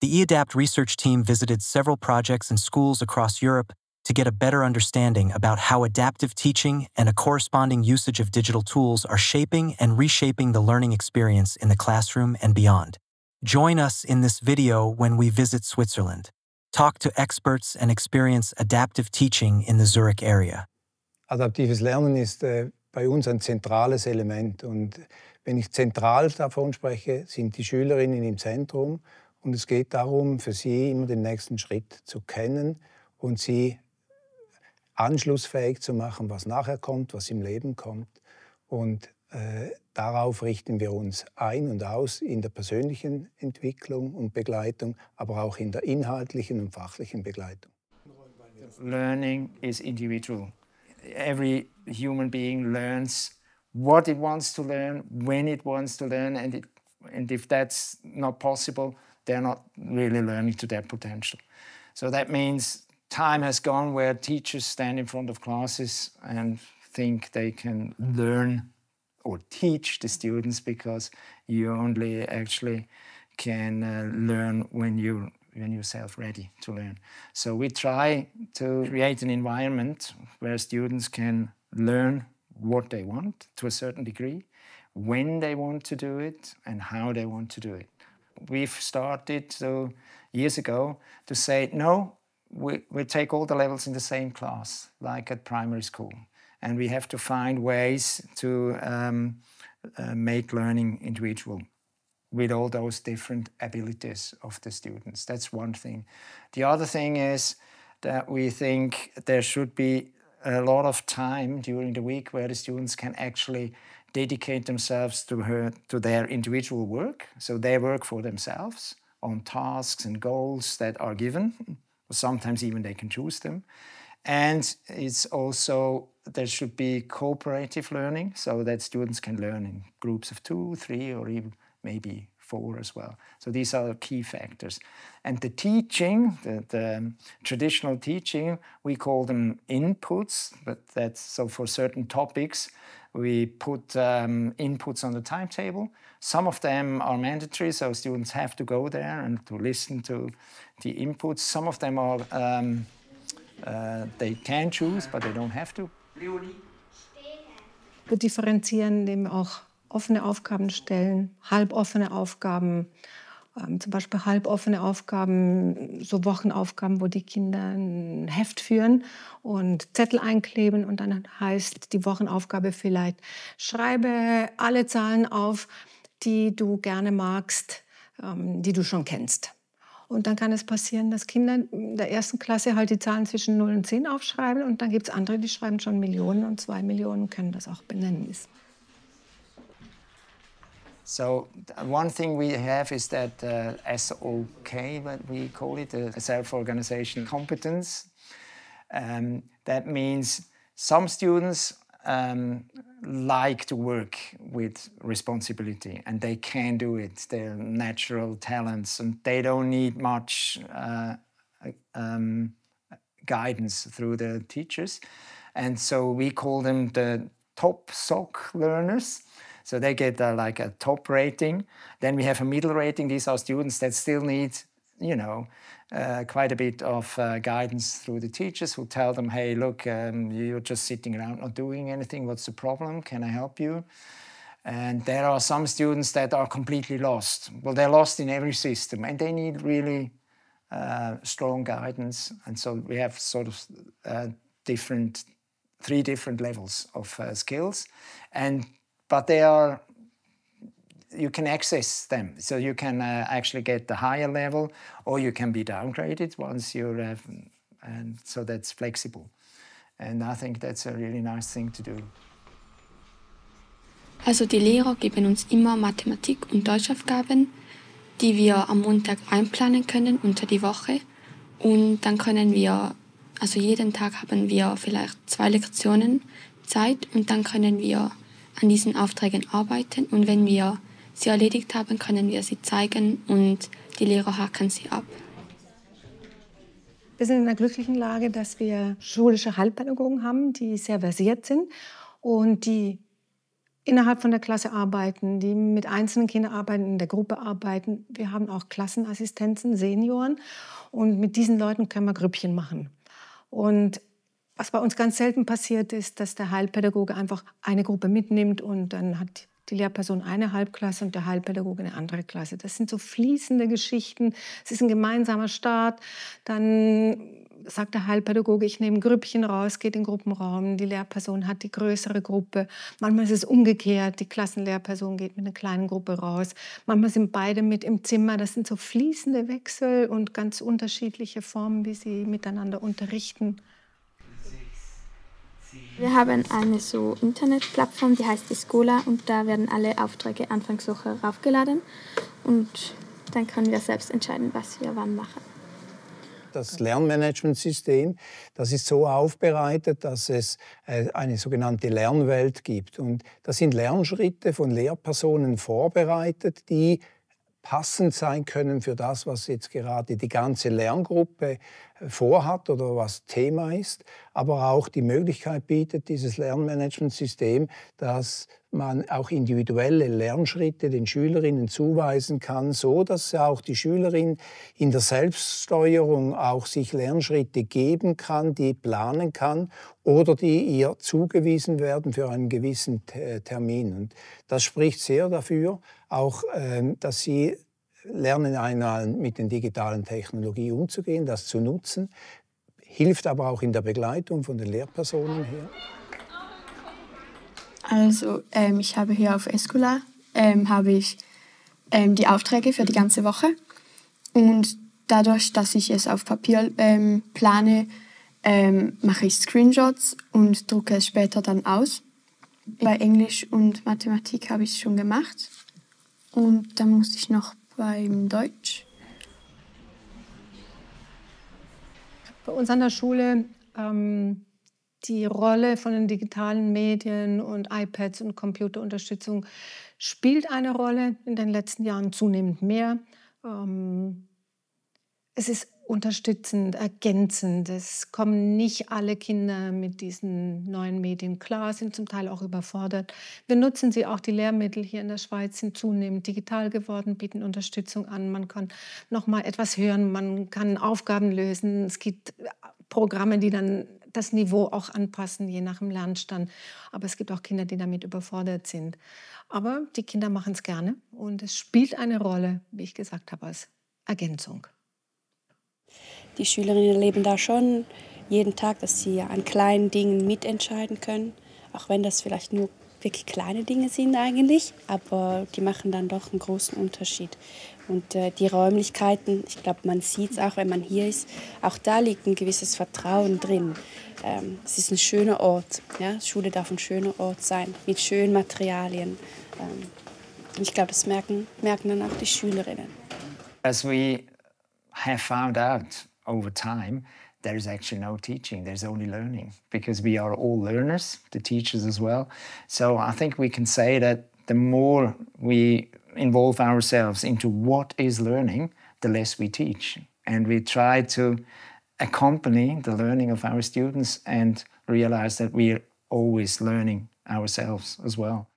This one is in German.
The eAdapt research team visited several projects and schools across Europe to get a better understanding about how adaptive teaching and a corresponding usage of digital tools are shaping and reshaping the learning experience in the classroom and beyond. Join us in this video when we visit Switzerland. Talk to experts and experience adaptive teaching in the Zurich area. Adaptives Lernen ist bei uns ein zentrales Element. Und wenn ich zentral davon spreche, sind die Schülerinnen im Zentrum. Und es geht darum, für sie immer den nächsten Schritt zu kennen und sie anschlussfähig zu machen, was nachher kommt, was im Leben kommt. Und darauf richten wir uns ein und aus in der persönlichen Entwicklung und Begleitung, aber auch in der inhaltlichen und fachlichen Begleitung. Learning is individual. Every human being learns what it wants to learn, when it wants to learn, and if that's not possible, they're not really learning to their potential. So that means time has gone where teachers stand in front of classes and think they can learn or teach the students, because you only actually can learn when you're self-ready to learn. So we try to create an environment where students can learn what they want to a certain degree, when they want to do it, and how they want to do it. We've started years ago to say, no, we take all the levels in the same class, like at primary school. And we have to find ways to make learning individual with all those different abilities of the students. That's one thing. The other thing is that we think there should be a lot of time during the week where the students can actually dedicate themselves to their individual work. So they work for themselves on tasks and goals that are given. Sometimes even they can choose them. And it's also, there should be cooperative learning, so that students can learn in groups of 2, 3, or even maybe 4 as well. So these are the key factors. And the teaching, the traditional teaching, we call them inputs, but that's so for certain topics, we put inputs on the timetable. Some of them are mandatory, so students have to go there and to listen to the inputs. Some of them are, they can choose, but they don't have to. Wir differenzieren eben auch offene Aufgaben stellen, halboffene Aufgaben, zum Beispiel halboffene Aufgaben, so Wochenaufgaben, wo die Kinder ein Heft führen und Zettel einkleben und dann heißt die Wochenaufgabe vielleicht, schreibe alle Zahlen auf, die du gerne magst, die du schon kennst. Und dann kann es passieren, dass Kinder in der ersten Klasse halt die Zahlen zwischen 0 und 10 aufschreiben und dann gibt es andere, die schreiben schon Millionen und 2 Millionen können das auch benennen. So one thing we have is that SOK, what we call it, self-organization competence. That means some students like to work with responsibility and they can do it. They're natural talents and they don't need much guidance through the teachers. And so we call them the top SOK learners. So they get like a top rating. Then we have a middle rating. These are students that still need, you know, quite a bit of guidance through the teachers who tell them, hey, look, you're just sitting around not doing anything. What's the problem? Can I help you? And there are some students that are completely lost. Well, they're lost in every system and they need really strong guidance. And so we have sort of 3 different levels of skills. But they are, you can access them. So you can actually get the higher level or you can be downgraded once you're, and so that's flexible. And I think that's a really nice thing to do. Also die Lehrer geben uns immer Mathematik- und Deutschaufgaben, die wir am Montag einplanen können unter die Woche. Und dann können wir, also jeden Tag haben wir vielleicht 2 Lektionen Zeit und dann können wir an diesen Aufträgen arbeiten und wenn wir sie erledigt haben, können wir sie zeigen und die Lehrer haken sie ab. Wir sind in einer glücklichen Lage, dass wir schulische Heilpädagogen haben, die sehr versiert sind und die innerhalb von der Klasse arbeiten, die mit einzelnen Kindern arbeiten, in der Gruppe arbeiten. Wir haben auch Klassenassistenzen, Senioren. Und mit diesen Leuten können wir Grüppchen machen. Und was bei uns ganz selten passiert ist, dass der Heilpädagoge einfach eine Gruppe mitnimmt und dann hat die Lehrperson eine Halbklasse und der Heilpädagoge eine andere Klasse. Das sind so fließende Geschichten. Es ist ein gemeinsamer Start. Dann sagt der Heilpädagoge, ich nehme ein Grüppchen raus, geht in den Gruppenraum. Die Lehrperson hat die größere Gruppe. Manchmal ist es umgekehrt. Die Klassenlehrperson geht mit einer kleinen Gruppe raus. Manchmal sind beide mit im Zimmer. Das sind so fließende Wechsel und ganz unterschiedliche Formen, wie sie miteinander unterrichten. Wir haben eine so Internetplattform, die heißt Escola, und da werden alle Aufträge Anfangswoche raufgeladen und dann können wir selbst entscheiden, was wir wann machen. Das Lernmanagementsystem, das ist so aufbereitet, dass es eine sogenannte Lernwelt gibt. Und das sind Lernschritte von Lehrpersonen vorbereitet, die passend sein können für das, was jetzt gerade die ganze Lerngruppe vorhat oder was Thema ist, aber auch die Möglichkeit bietet, dieses Lernmanagementsystem, dass man auch individuelle Lernschritte den Schülerinnen zuweisen kann, so dass auch die Schülerin in der Selbststeuerung auch sich Lernschritte geben kann, die planen kann oder die ihr zugewiesen werden für einen gewissen Termin. Und das spricht sehr dafür, auch dass sie lernen, einmal mit den digitalen Technologien umzugehen, das zu nutzen, hilft aber auch in der Begleitung von den Lehrpersonen her. Also ich habe hier auf Escola habe ich die Aufträge für die ganze Woche und dadurch, dass ich es auf Papier plane, mache ich Screenshots und drucke es später dann aus. Bei Englisch und Mathematik habe ich es schon gemacht und dann muss ich noch beim Deutsch. Bei uns an der Schule die Rolle von den digitalen Medien und iPads und Computerunterstützung spielt eine Rolle, in den letzten Jahren zunehmend mehr. Es ist unterstützend, ergänzend. Es kommen nicht alle Kinder mit diesen neuen Medien klar, sind zum Teil auch überfordert. Wir nutzen sie auch, die Lehrmittel hier in der Schweiz sind zunehmend digital geworden, bieten Unterstützung an. Man kann noch mal etwas hören, man kann Aufgaben lösen. Es gibt Programme, die dann das Niveau auch anpassen, je nach dem Lernstand. Aber es gibt auch Kinder, die damit überfordert sind. Aber die Kinder machen es gerne und es spielt eine Rolle, wie ich gesagt habe, als Ergänzung. Die Schülerinnen erleben da schon jeden Tag, dass sie an kleinen Dingen mitentscheiden können, auch wenn das vielleicht nur wirklich kleine Dinge sind eigentlich, aber die machen dann doch einen großen Unterschied. Und die Räumlichkeiten, ich glaube, man sieht es auch, wenn man hier ist, auch da liegt ein gewisses Vertrauen drin. Es ist ein schöner Ort, ja? Schule darf ein schöner Ort sein, mit schönen Materialien. Ich glaube, das merken dann auch die Schülerinnen. As we have found out over time, there is actually no teaching, there's only learning, because we are all learners, the teachers as well. So I think we can say that the more we involve ourselves into what is learning, the less we teach. And we try to accompany the learning of our students and realize that we are always learning ourselves as well.